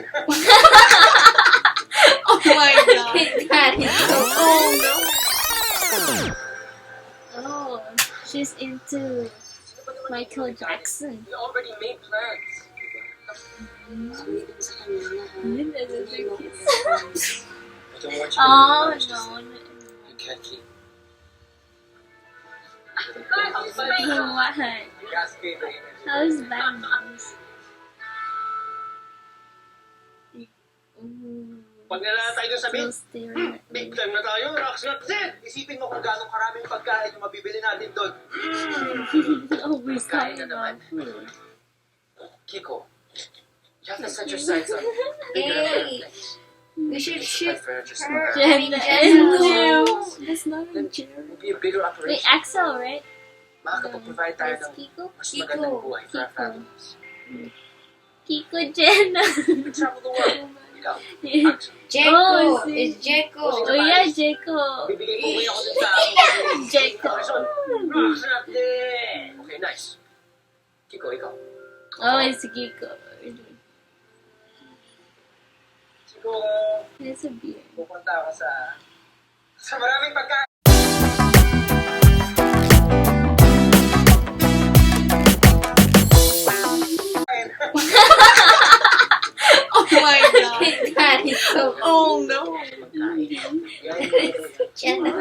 kumakain. Oh my God. That is so Oh no. Oh, she's into Michael Jackson. We already made plans. sweet sa kanya na. I don't want you to Oh, be no. You can't keep. What? How's that news? Ooh. Pag nalala tayo dun sa Still staring at big me. time na tayo, rocks not set. Isipin mo kung gano'ng karaming pagkain yung mabibili natin doon. Always Kain talking na naman. about food. Kiko, you have to set your sights on Hey, we should Ship ship furniture her. somewhere. I mean, No, Jenna. that's not a Then Jerry. it will be a bigger Wait, operation. Axel, right? Makakapag-provide tayo Yes, ng Kiko? mas Kiko. magandang buhay for our Kiko. families. Kiko Jenna. We travel the world. Ikaw, Oh, Axel. Jeko. see. It's Jeko. Oh yeah, Jaco. Bibigay ko ngayon ako dun sa... Jaco. Rocks not there. Okay, nice. Kiko, ikaw. Oh, it's Kiko. Siguro, It's a beer. pupunta ako sa maraming pagkain. Oh my God. That is so Oh no. Jenna.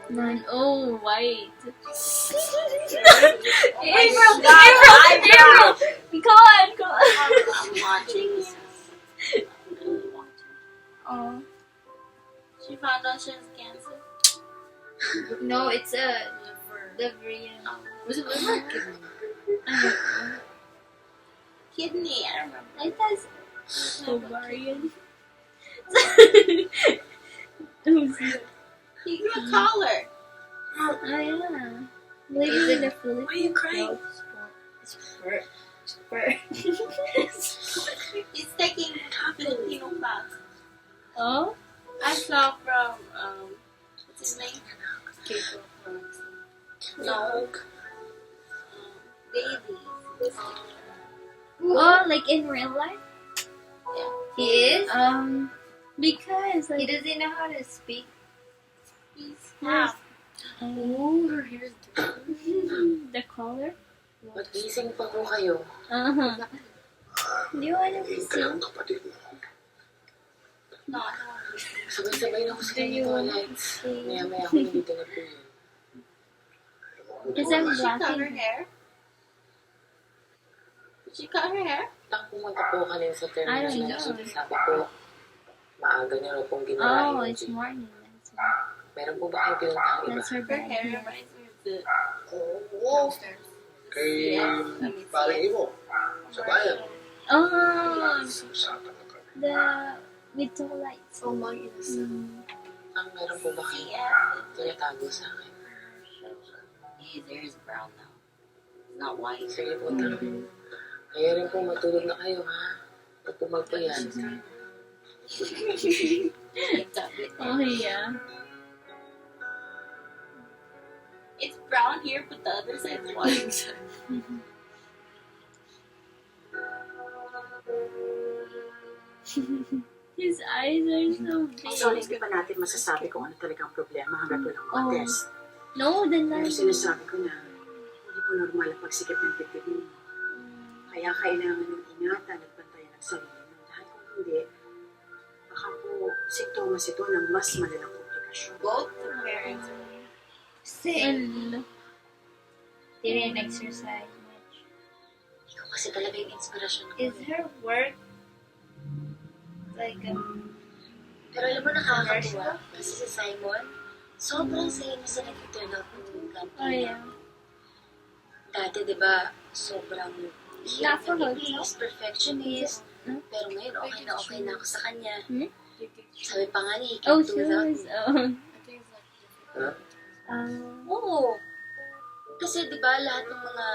Nine. Oh, white. April, April. Come on, come on. I'm watching. Oh. She found out she has cancer. No, it's a liver. Was it liver? Kidney. I don't remember. I thought ovarian. You got a collar. Oh yeah. Living in the Philippines. Why are you crying? It's fur. It's fur. He's taking Filipino class. Oh. I saw from what's his name? Kiko. No. Baby. Oh, like in real life? He is? Because He like doesn't know how to speak. He's half. oh, her hair is different. The color. Mag-ising pa ko kayo. Do you want to see? kapatid mo. No, I don't. Sabay-sabay na ako sa Do you ganito, want Alex. to see? Maya-maya ako nandito na po yun. Because I'm Did she cut her blocking. hair? Did she cut her hair? Nang pumunta po kanina sa I terminal don't niya, know. sabi ko, maaga niya raw pong ginawa Oh, yung it's gym. morning. That's why. Meron po ba kayo pinuntahang iba? That's her Her hair bed. reminds me of the Oo. downstairs. Kay parang imo, sa bayan. Oh, Usap-usapan na kami. the with two lights. Oh my goodness. Ang meron po ba kayo CF. tinatago sa akin? His hair is brown now. It's not white. Sige po, tanongin. Kaya rin po matulog na kayo, ha? Huwag po magpayan. Oh yeah. It's brown here, but the other side's white. His eyes are so So, big. hindi pa natin masasabi kung ano talagang problema hanggat walang Oh. test. No, the Pero light. sinasabi ko na, hindi po normal ang pagsikip ng dibdib mo. Kaya kailangan ng ingatan at bantayan ang sarili mo. Dahil kung hindi, baka po sintomas ito ng mas malalang komplikasyon. Both the parents are Sick. And Didn't exercise much. Ikaw kasi talaga yung inspirasyon ko. Is her work like Pero alam mo, nakakatuwa. Kasi si Simon, sobrang saya niya sa nag-turn out ng company. oh yeah. Dati, di ba, sobrang Not for perfectionist, perfectionist. Hmm? Pero ngayon, okay na ako sa kanya. Hmm? Sabi pa nga niya, he Oh, can't do without shoes. me. Oo. Kasi, di ba, lahat ng mga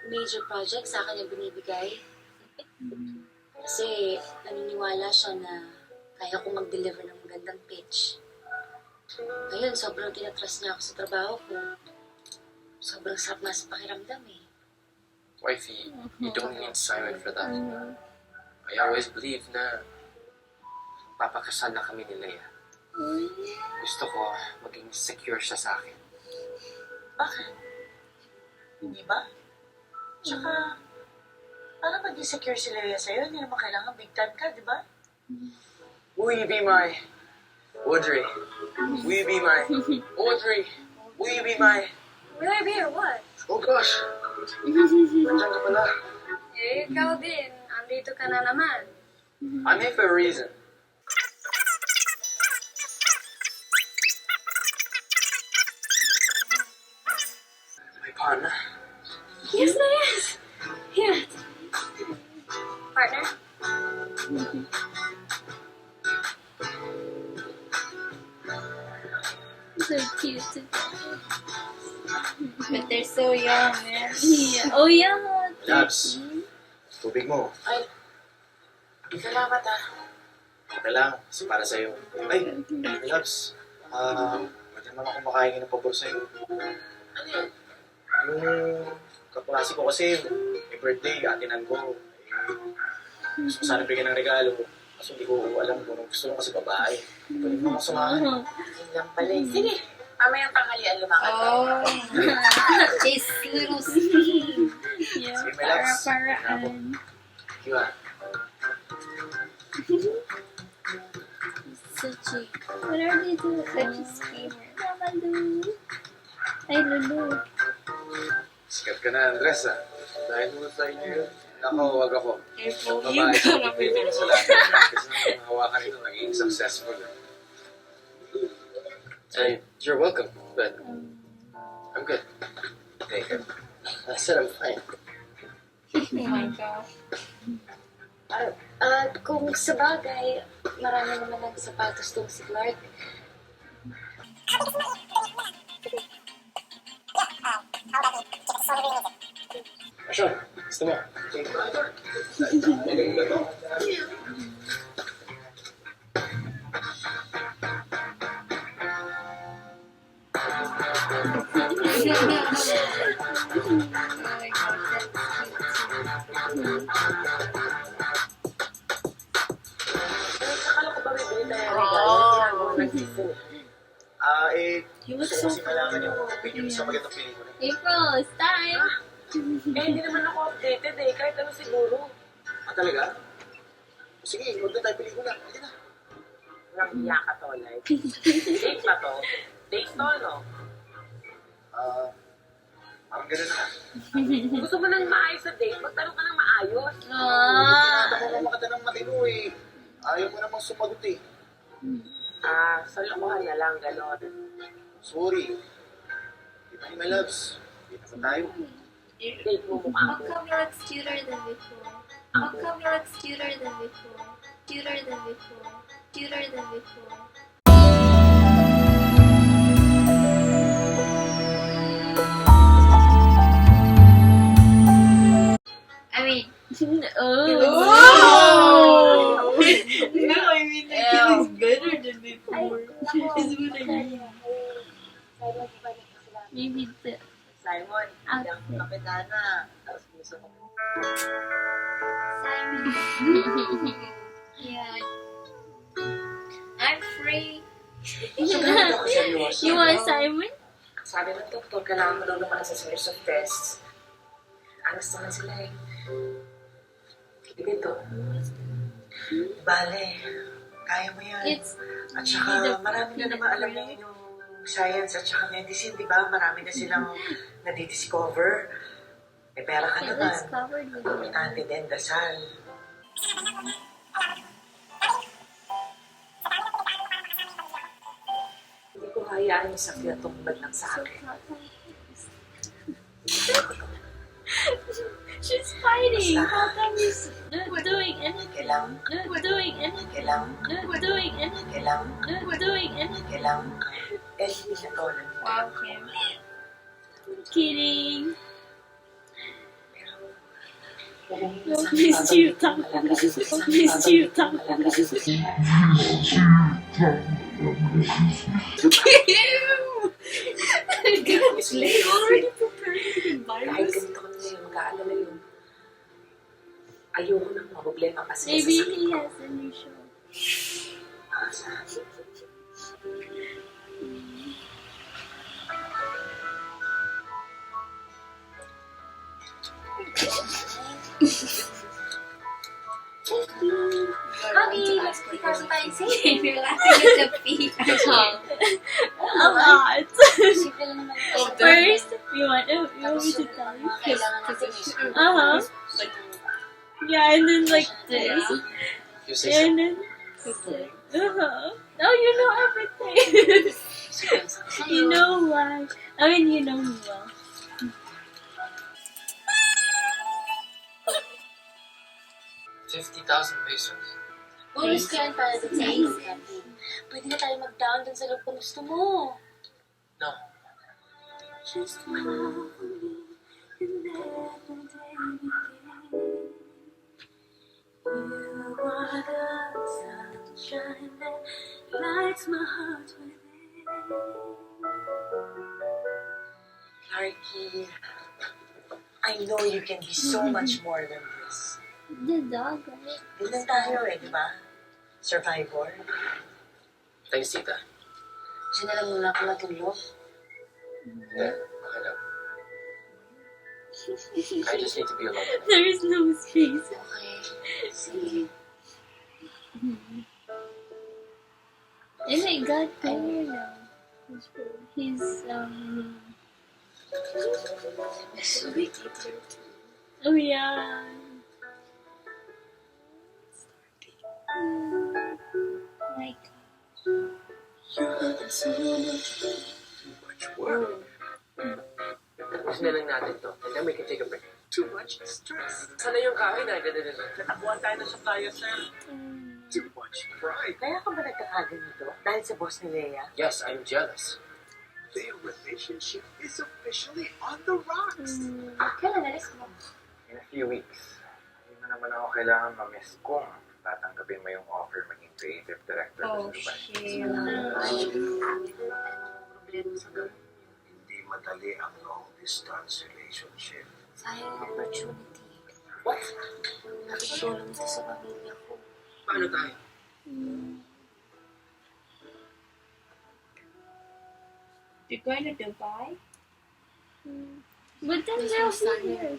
major projects sa akin yung binibigay. Kasi, naniniwala siya na kaya ko mag-deliver ng magandang pitch. Ngayon, sobrang tinatrust niya ako sa trabaho ko. Sobrang sarap na sa pakiramdam eh. Wifey, you don't need Simon for that. I always believed na papakasal na kami ni Leia. Gusto ko maging secure siya sa akin. Bakit? Hindi ba? Tsaka, para maging secure si Leia sa'yo, hindi naman kailangan big time ka, di ba? Will you be my Audrey? Will you be my Audrey? Will you be my... Will I be or what? Oh gosh! Nandiyan ka pala. Eh, ikaw din. Andito ka na naman. I'm here for a reason. My partner. Yes, na yes. Here. Partner? So cute together. But they're so young, man. Yeah. Oh, yeah. Labs, tubig mo. Salamat ah. Okay lang, kasi para sa'yo. Ay, Labs, pwede naman ako makahingi ng pabor sa'yo. Ano yun? Yung kaklase ko kasi, may birthday, atinan ko. Gusto ko sana bigyan ng regalo. Kaso hindi ko alam kung gusto ko kasi babae. Pwede mo akong samahan. Yun lang pala eh. Sige, mamayang tanghalian lumakad ka. Oh. This little scheme. Yeah. Sige, my loves. Para-paraan. Thank you ah. So cheap. What are they doing? Such a schemer. Mama Lou. Ay, Lulu. Sikat ka na, Andres ah. Dahil mo sa inyo yun. Ako, wag ako. Careful. Babae, pipili sa lahat. Kasi nang hawakan ito, naging successful. Hey, you're welcome, but I'm good. Hey, I said I'm fine. Oh my gosh. Kung sa bagay, marami naman ng sapatos tong si Clark. Asyon, gusto mo? Oh my gosh, that's cute. Akala ko ba bibili tayo ng regalo? Kaya ako nag-isip. Gusto ko kasi malaman yung opinion sa magandang pelikula. April, it's time. Eh, hindi naman ako updated eh. Kahit ano siguro. Talaga? Sige, huwag na tayo pelikula. Hindi na. Walang hiya ka to, like. Date ba to? Date to, no? Parang gano'n na. Gusto mo nang maayos sa date? Magtanong ka ng maayos. Tinatanong ko makita ng matino eh. Ayaw mo namang sumagot eh. Sa lokohan na lang, gano'n. Sorry. Di ba ni my loves? Di na tayo. Date mo mukha How ko. come you look cuter than before? How come you look cuter than before? Cuter than before. Cuter than before. I mean, oh. No, I mean, the kid is better than before. Is what I mean. Maybe the Simon, hindi ako outfit. kapitana. Tapos gusto ko. Simon. Yeah. I'm free. You want Simon? Sabi ng doktor, kailangan mo daw naman sa series of tests. Alas naman sila eh. Dito. Bale, kaya mo yan. It's At saka marami na naman alam niyo yung science at saka medicine, di ba? Marami na silang nadidiscover. May pera ka it naman. looks covered with Importante din, dasal. Hindi ko hayaan yung sakya tumbad lang sa akin. She's fighting. How come she's not doing anything? Kailangan, Not doing anything. kailangan, Not doing anything. kailangan, Not doing anything. kailangan. Eh, hindi na to lang. Wow, Kim. Kidding. Miss you, Tom. Miss you, Tom. They already prepared the Kahit virus. ganito ko na yung pag-aalala yun. Ayoko nang problema kasi Maybe sa sakit he ko. has a new show. Honey, let's play kasi tayo sa You're laughing at the feet. A lot. Simple lang naman yung First, you want me to tell you? kailangan natin yung Uh-huh. Yeah, and then like this. You say something. And then uh-huh. Oh, you know everything. You know why. I mean, you know me well. ₱50,000. Bonus ko yan para dun sa ice camping. Pwede na tayo mag-down dun sa loob kung gusto mo. No. Just hold me and every day begin. You are the sunshine that lights my heart within. Clarky, I know you can be so much more than this. The dog, right? Ganun tayo di ba? Survivor. Thanks, tita. Diyan na lang muna ako matulog. Hindi. Okay lang. I just need to be alone. There is no space. Okay. Sige. Oh my god, Claire now. He's, Sweet. Oh yeah. like, Tapos na lang natin to. And then we can take a break. Too much stress. Sana yung kahoy na ganun na. Natakuhan tayo na supplier, sir. Too much pride. Kaya ka ba nagkakaganito? Dahil sa boss ni Leia? Yes, I'm jealous. Their relationship is officially on the rocks. Kailan nalis mo? In a few weeks. Hindi mo naman ako kailangan ma-miss kung tatanggapin mo yung offer maging creative director oh sa Dubai. shit. Problema sa gamot. Hindi madali ang long-distance relationship. Sayang yung opportunity. What? Nakitulong ito sa pamilya ko. Paano tayo? You're going to Dubai? But then they'll be here.